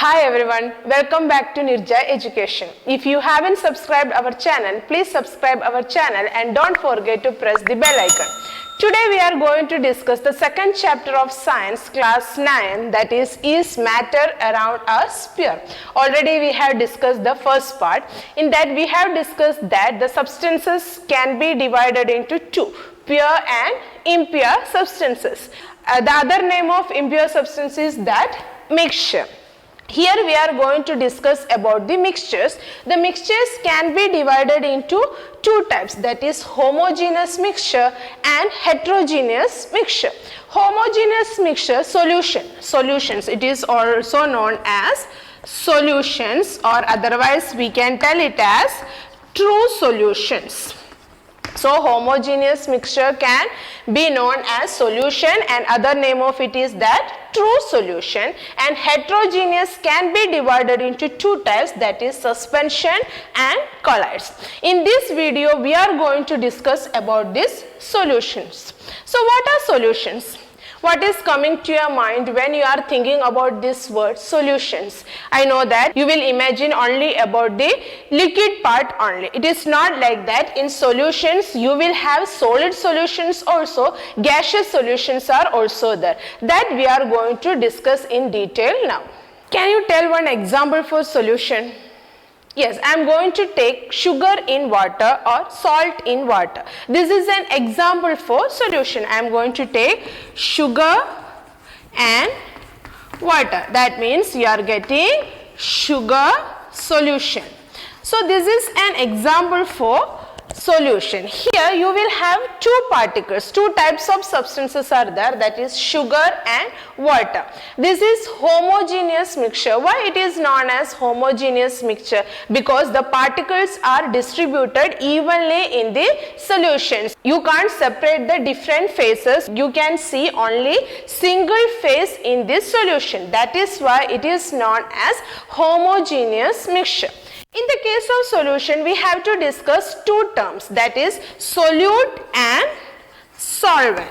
Hi everyone, welcome back to Nirjay Education. If you haven't subscribed our channel, please subscribe our channel and don't forget to press the bell icon. Today we are going to discuss the second chapter of science, class 9, that is matter around a sphere. Already we have discussed the first part. In that we have discussed that the substances can be divided into two, pure and impure substances. The other name of impure substance is that mixture. Here we are going to discuss about the mixtures. The mixtures can be divided into two types, that is homogeneous mixture and heterogeneous mixture. Homogeneous mixture, solutions, it is also known as solutions, or otherwise we can tell it as true solutions. So homogeneous mixture can be known as solution and other name of it is that true solution, and heterogeneous can be divided into two types, that is suspension and colloids. In this video we are going to discuss about these solutions. So what are solutions? What is coming to your mind when you are thinking about this word solutions? I know that you will imagine only about the liquid part only. It is not like that. In solutions you will have solid solutions also, gaseous solutions are also there. That we are going to discuss in detail now. Can you tell one example for solution? Yes, I am going to take sugar in water or salt in water. This is an example for solution. I am going to take sugar and water. That means you are getting sugar solution. So this is an example for solution. Here you will have two particles, two types of substances are there, that is sugar and water. This is homogeneous mixture. Why it is known as homogeneous mixture? Because the particles are distributed evenly in the solutions. You can't separate the different phases. You can see only single phase in this solution. That is why it is known as homogeneous mixture. In the case of solution, we have to discuss two terms, that is solute and solvent.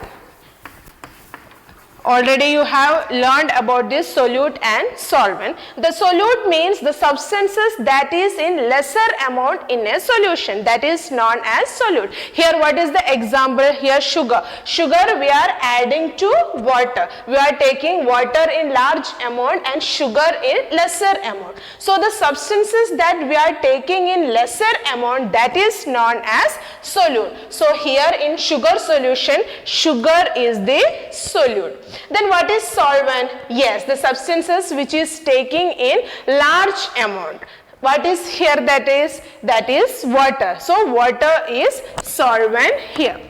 Already you have learned about this solute and solvent. The solute means the substances that is in lesser amount in a solution, that is known as solute. Here what is the example? Here sugar. Sugar we are adding to water. We are taking water in large amount and sugar in lesser amount. So the substances that we are taking in lesser amount, that is known as solute. So here in sugar solution, sugar is the solute. Then what is solvent? Yes, the substances which is taking in large amount. What is here? That is water. So water is solvent here.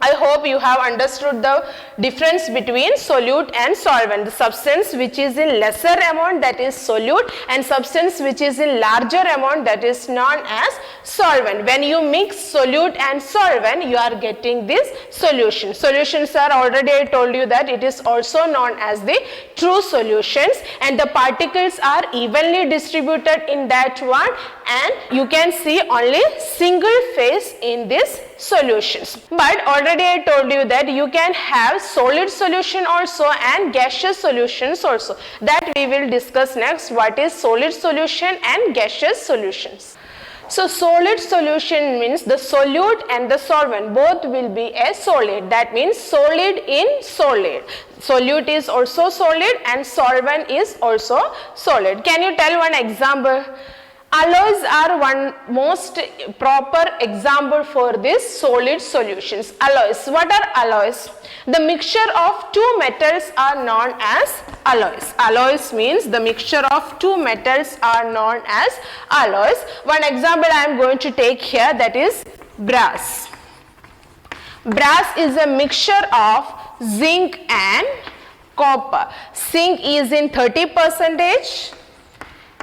I hope you have understood the difference between solute and solvent. The substance which is in lesser amount, that is solute, and substance which is in larger amount, that is known as solvent. When you mix solute and solvent, you are getting this solution. Solutions are, already I told you that it is also known as the true solutions, and the particles are evenly distributed in that one, and you can see only single phase in this solutions. But already I told you that you can have solid solution also and gaseous solutions also. That we will discuss next, what is solid solution and gaseous solutions. So solid solution means the solute and the solvent both will be a solid. That means solid in solid. Solute is also solid and solvent is also solid. Can you tell one example? Alloys are one most proper example for this solid solutions. Alloys. What are alloys? The mixture of two metals are known as alloys. Alloys means the mixture of two metals are known as alloys. One example I am going to take here, that is brass. Brass is a mixture of zinc and copper. Zinc is in 30%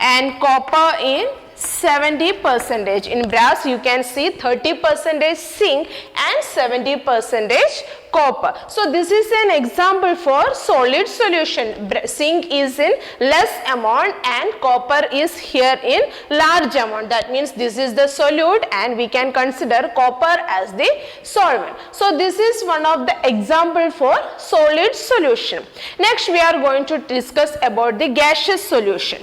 and copper in 70%. In brass you can see 30% zinc and 70% copper. So this is an example for solid solution. Zinc is in less amount and copper is here in large amount. That means this is the solute and we can consider copper as the solvent. So this is one of the example for solid solution. Next we are going to discuss about the gaseous solution.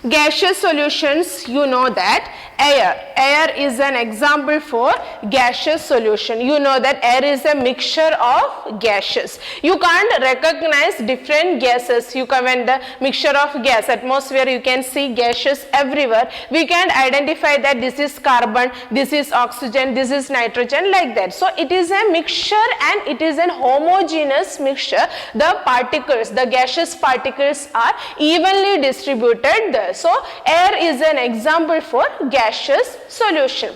Gaseous solutions, you know that air is an example for gaseous solution. You know that air is a mixture of gases. You can't recognize different gases. You come in the mixture of gas, atmosphere, you can see gases everywhere. We can identify that this is carbon, this is oxygen, this is nitrogen, like that. So it is a mixture and it is an homogeneous mixture. The particles, the gaseous particles are evenly distributed there. So air is an example for gaseous solution.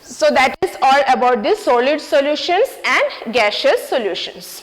So that is all about the solid solutions and gaseous solutions.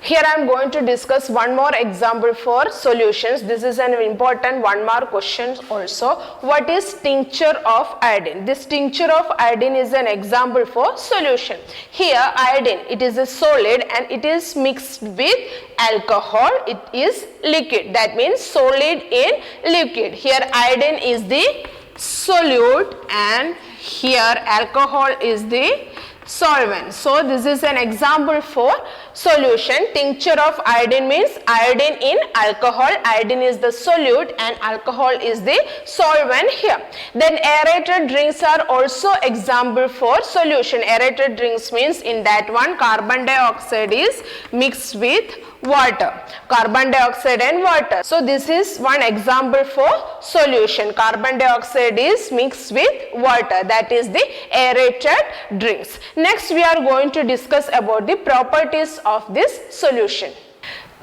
Here I am going to discuss one more example for solutions. This is an important one mark question also. What is tincture of iodine? This tincture of iodine is an example for solution. Here iodine, it is a solid and it is mixed with alcohol. It is liquid. That means solid in liquid. Here iodine is the solute and here alcohol is the solvent. So this is an example for solution. Tincture of iodine means iodine in alcohol. Iodine is the solute and alcohol is the solvent here. Then aerated drinks are also example for solution. Aerated drinks means in that one carbon dioxide is mixed with water, carbon dioxide and water. So this is one example for solution. Carbon dioxide is mixed with water, that is the aerated drinks. Next we are going to discuss about the properties of this solution.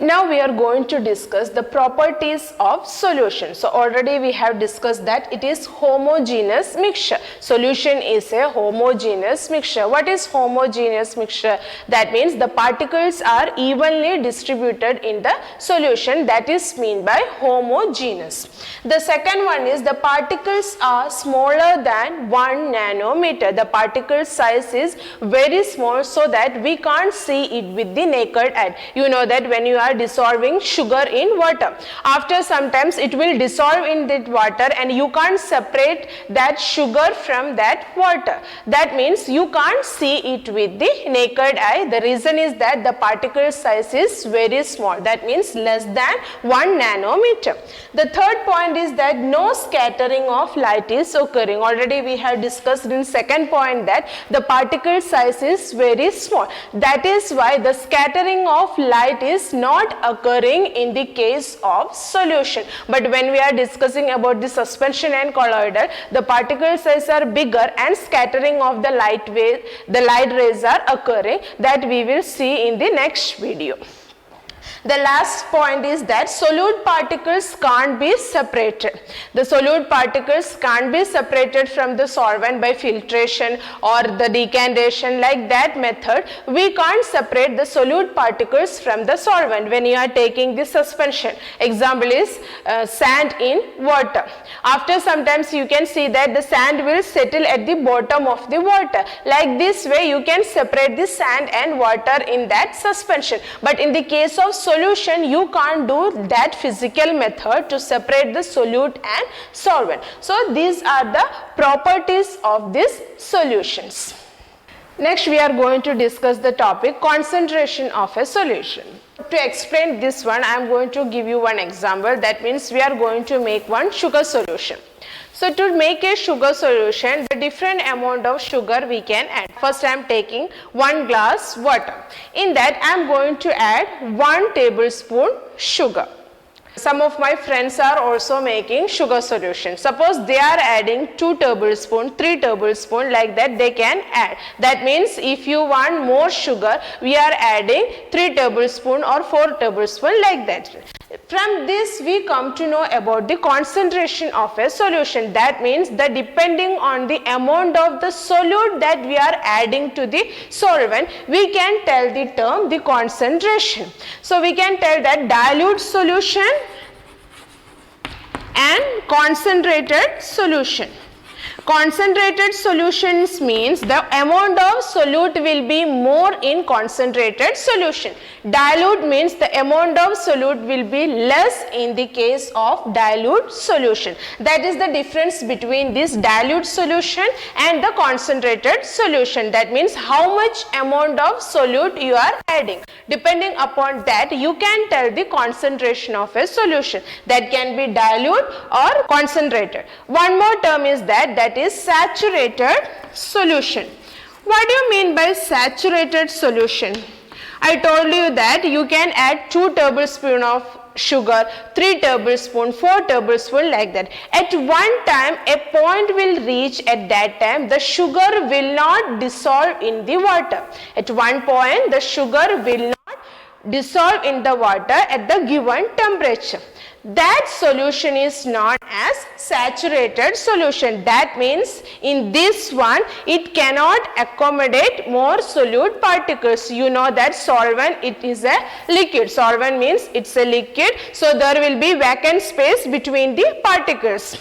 Now we are going to discuss the properties of solution. So already we have discussed that it is homogeneous mixture. Solution is a homogeneous mixture. What is homogeneous mixture? That means the particles are evenly distributed in the solution. That is meant by homogeneous. The second one is the particles are smaller than 1 nanometer. The particle size is very small so that we can't see it with the naked eye. You know that when you are dissolving sugar in water, after sometimes it will dissolve in that water and you can't separate that sugar from that water. That means you can't see it with the naked eye. The reason is that the particle size is very small. That means less than 1 nanometer. The third point is that no scattering of light is occurring. Already we have discussed in second point that the particle size is very small. That is why the scattering of light is not occurring in the case of solution. But when we are discussing about the suspension and colloidal, the particle size are bigger and scattering of the light rays are occurring. That we will see in the next video. The last point is that solute particles can't be separated. The solute particles can't be separated from the solvent by filtration or the decantation, like that method. We can't separate the solute particles from the solvent when you are taking the suspension. Example is sand in water. After sometimes you can see that the sand will settle at the bottom of the water. Like this way you can separate the sand and water in that suspension. But in the case of solution, you can't do that physical method to separate the solute and solvent. So these are the properties of these solutions. Next we are going to discuss the topic concentration of a solution. To explain this one, I am going to give you one example. That means we are going to make one sugar solution. So to make a sugar solution, the different amount of sugar we can add. First I am taking 1 glass water. In that I am going to add 1 tablespoon sugar. Some of my friends are also making sugar solution. Suppose they are adding 2 tablespoons, 3 tablespoons, like that they can add. That means if you want more sugar, we are adding 3 tablespoons or 4 tablespoons, like that. From this we come to know about the concentration of a solution. That means that depending on the amount of the solute that we are adding to the solvent, we can tell the term the concentration. So we can tell that dilute solution and concentrated solution. Concentrated solutions means the amount of solute will be more in concentrated solution. Dilute means the amount of solute will be less in the case of dilute solution. That is the difference between this dilute solution and the concentrated solution. That means how much amount of solute you are adding. Depending upon that, you can tell the concentration of a solution. That can be dilute or concentrated. One more term is that is saturated solution. What do you mean by saturated solution? I told you that you can add 2 tablespoons of sugar, 3 tablespoons, 4 tablespoons, like that. At one time a point will reach, at that time the sugar will not dissolve in the water. At one point the sugar will not dissolve in the water at the given temperature. That solution is known as saturated solution. That means in this one it cannot accommodate more solute particles. You know that solvent, it is a liquid. Solvent means it's a liquid, so there will be vacant space between the particles.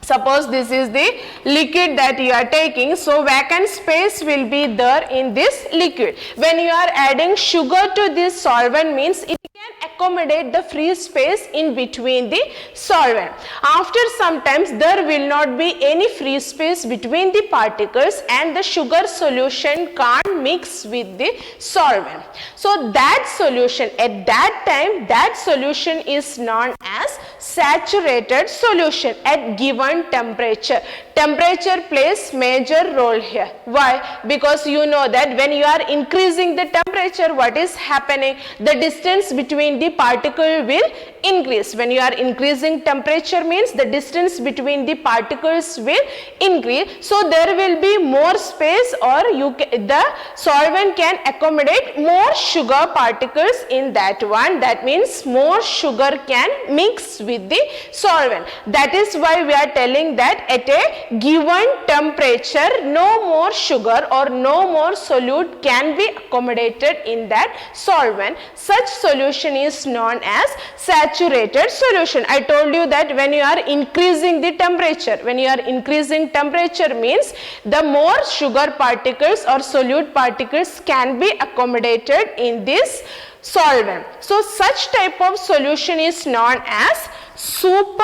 Suppose this is the liquid that you are taking, so vacant space will be there in this liquid. When you are adding sugar to this solvent means it can accommodate the free space in between the solvent. After some times there will not be any free space between the particles and the sugar solution can't mix with the solvent. So that solution, at that time that solution is known as saturated solution at given temperature. Temperature plays major role here. Why? Because you know that when you are increasing the temperature, what is happening? The distance between the particle will increase. When you are increasing temperature means the distance between the particles will increase. So there will be more space, or the solvent can accommodate more sugar particles in that one. That means more sugar can mix with the solvent. That is why we are telling that at a given temperature no more sugar or no more solute can be accommodated in that solvent. Such solution is known as saturated solution. I told you that when you are increasing the temperature, when you are increasing temperature means the more sugar particles or solute particles can be accommodated in this solvent. So such type of solution is known as super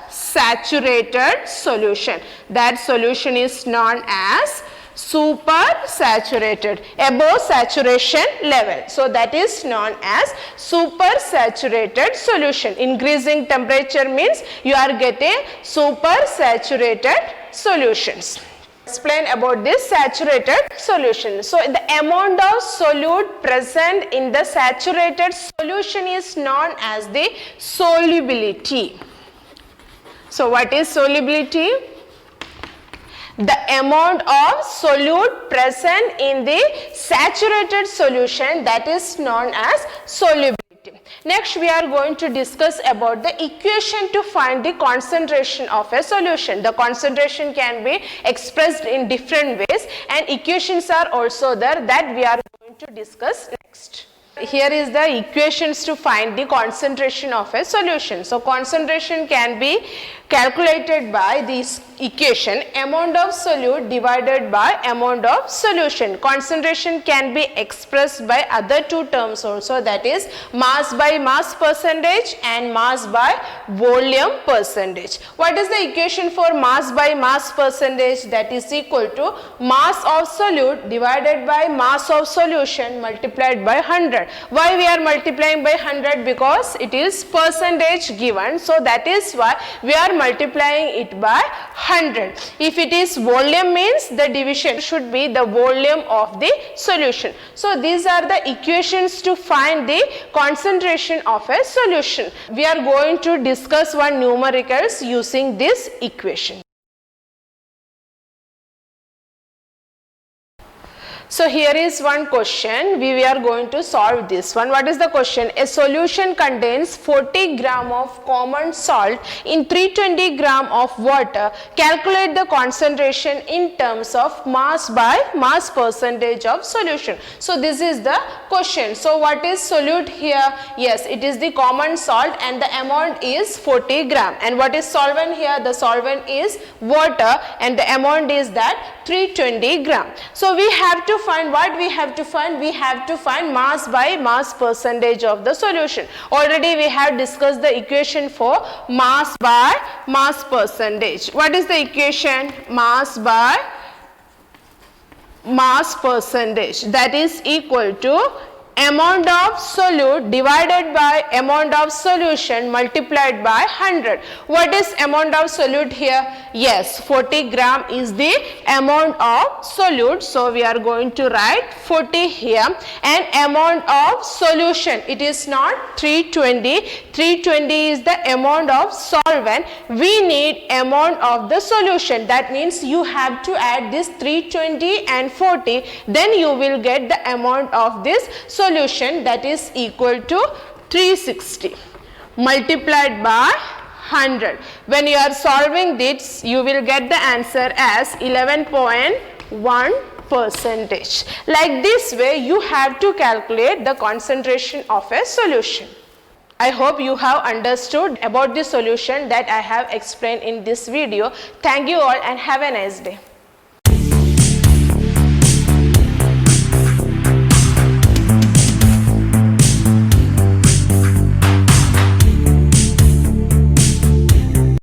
saturated solution. That solution is known as super saturated, above saturation level. So that is known as super saturated solution. Increasing temperature means you are getting super saturated solutions. Explain about this saturated solution. So the amount of solute present in the saturated solution is known as the solubility. So what is solubility? The amount of solute present in the saturated solution, that is known as solubility. Next we are going to discuss about the equation to find the concentration of a solution. The concentration can be expressed in different ways and equations are also there that we are going to discuss next. Here is the equations to find the concentration of a solution. So concentration can be calculated by this equation, amount of solute divided by amount of solution. Concentration can be expressed by other two terms also, that is mass by mass percentage and mass by volume percentage. What is the equation for mass by mass percentage? That is equal to mass of solute divided by mass of solution multiplied by 100. Why we are multiplying by 100? Because it is percentage given, so that is why we are multiplying it by 100. If it is volume means the division should be the volume of the solution. So these are the equations to find the concentration of a solution. We are going to discuss one numericals using this equation. So here is one question, we are going to solve this one. What is the question? A solution contains 40 gram of common salt in 320 gram of water. Calculate the concentration in terms of mass by mass percentage of solution. So this is the question. So what is solute here? Yes, it is the common salt and the amount is 40 gram. And what is solvent here? The solvent is water and the amount is that 320 gram. So we have to find what we have to find? We have to find mass by mass percentage of the solution. Already we have discussed the equation for mass by mass percentage. What is the equation? Mass by mass percentage, that is equal to amount of solute divided by amount of solution multiplied by 100. What is amount of solute here? Yes, 40 gram is the amount of solute. So we are going to write 40 here, and amount of solution, it is not 320. 320 is the amount of solvent. We need amount of the solution. That means you have to add this 320 and 40, then you will get the amount of this solution, that is equal to 360 multiplied by 100. When you are solving this, you will get the answer as 11.1%. Like this way, you have to calculate the concentration of a solution. I hope you have understood about the solution that I have explained in this video. Thank you all and have a nice day.